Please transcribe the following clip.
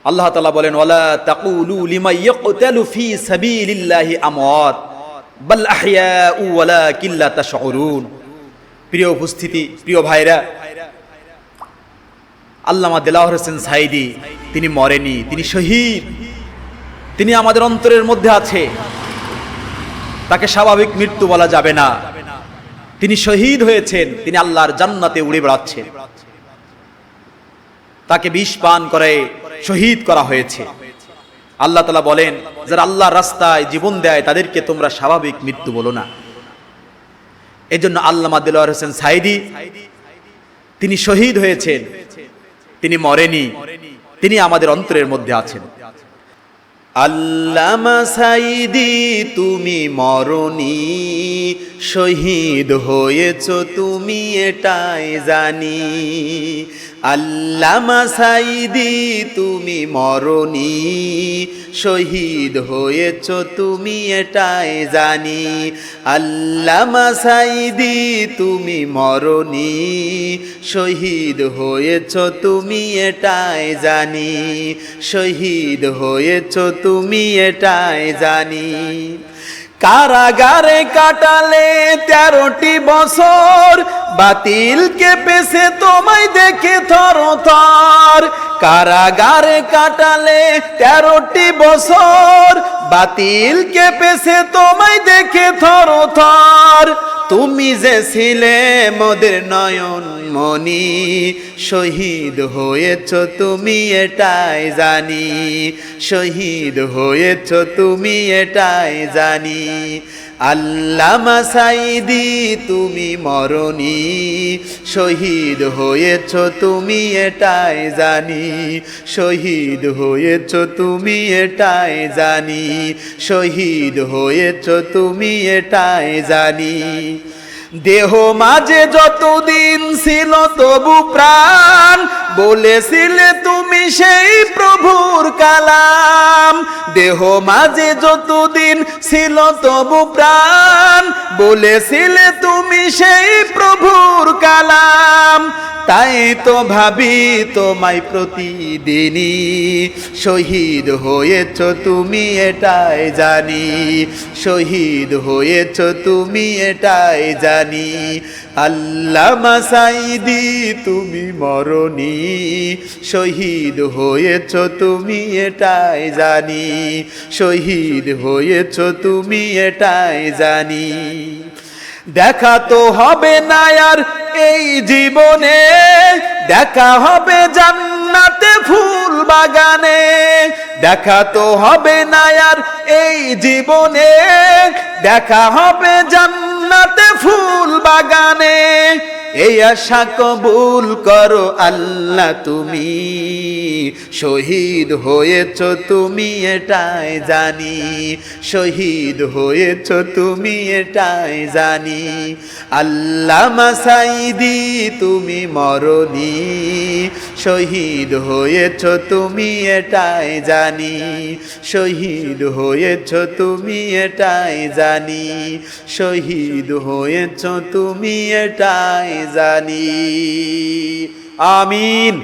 আল্লাহ তাআলা বলেন, ওয়ালা তাকুলু লিমান ইয়াকতালু ফি সাবিলিল্লাহি আমওয়াত বাল আহইয়াউ ওয়ালাকিন লা তাশউরুন। প্রিয় উপস্থিতি, প্রিয় ভাইরা, আল্লামা দেলাওয়ার হোসেন সাঈদী তিনি মরেনি, তিনি শহীদ। তিনি আমাদের অন্তরের মধ্যে আছে, তাকে স্বাভাবিক মৃত্যু বলা যাবে না। তিনি শহীদ হয়েছেন, তিনি আল্লাহর জান্নাতে উড়ে বেড়াচ্ছেন। তাকে বিষ পান করে শহীদ করা হয়েছে। আল্লাহ তাআলা বলেন, যারা আল্লাহর রাস্তায় জীবন দেয় তাদেরকে তোমরা স্বাভাবিক মৃত্যু বলো না। এজন্য আল্লামা দেলাওয়ার হোসেন সাঈদী তিনি শহীদ হয়েছেন, তিনি মরেনি, তিনি আমাদের অন্তরের মধ্যে আছেন। আল্লামা সাঈদী তুমি মরনি, শহীদ হয়েছো তুমি এটাই জানি। আল্লামা সাঈদী তুমি মরনি, শহীদ হয়েছো তুমি এটাই জানি। আল্লামা সাঈদী তুমি মরনি, শহীদ হয়েছো তুমি এটাই জানি। শহীদ হয়েছো তুমি এটাই জানি। কারাগারে কাটালে 13টি বছর, বাতিল কেঁপেছে তোমায় দেখে থরথর। কারাগারে কাটালে 13টি বছর, বাতিল কেঁপেছে তোমায় দেখে থরথর। তুমি যে ছিলে মোদের নয়ন মনি, শহীদ হয়েছো তুমি এটাই জানি। শহীদ হয়েছো তুমি এটাই জানি। আল্লামা সাঈদী তুমি মরনি, শহীদ হয়েছো তুমি এটাই জানি। শহীদ হয়েছো তুমি এটাই জানি। শহীদ হয়েছো তুমি এটাই জানি। দেহ মাঝে যতদিন ছিল তবু প্রাণ, বলেছিলে তুমি সেই প্রভুর কালাম। দেহ মাঝে যতদিন ছিল তবু প্রাণ, বলেছিলে তুমি সেই প্রভুর কালাম। তাই তো ভাবি তোমায় প্রতিদিনই, শহীদ হয়েছো তুমি এটাই জানি। শহীদ হয়েছো তুমি এটাই জানি। আল্লামা সাঈদী তুমি মরনি, শহীদ হয়েছো তুমি এটাই জানি। শহীদ হয়েছো তুমি এটাই জানি। দেখা তো হবে না আর এই জীবনে, দেখা হবে জান্নাতে ফুল বাগানে। দেখা তো হবে না আর এই জীবনে, দেখা হবে জান্নাতে ফুল বাগানে। এই আশা কবুল করো আল্লাহ তুমি, শহীদ হয়েছো তুমি এটাই জানি। শহীদ হয়েছো তুমি এটাই জানি। আল্লামা সাঈদী তুমি মরনি, শহীদ হয়েছো তুমি এটাই জানি। শহীদ হয়েছো তুমি এটাই জানি। শহীদ হয়েছো তুমি এটাই জানি। আমিন।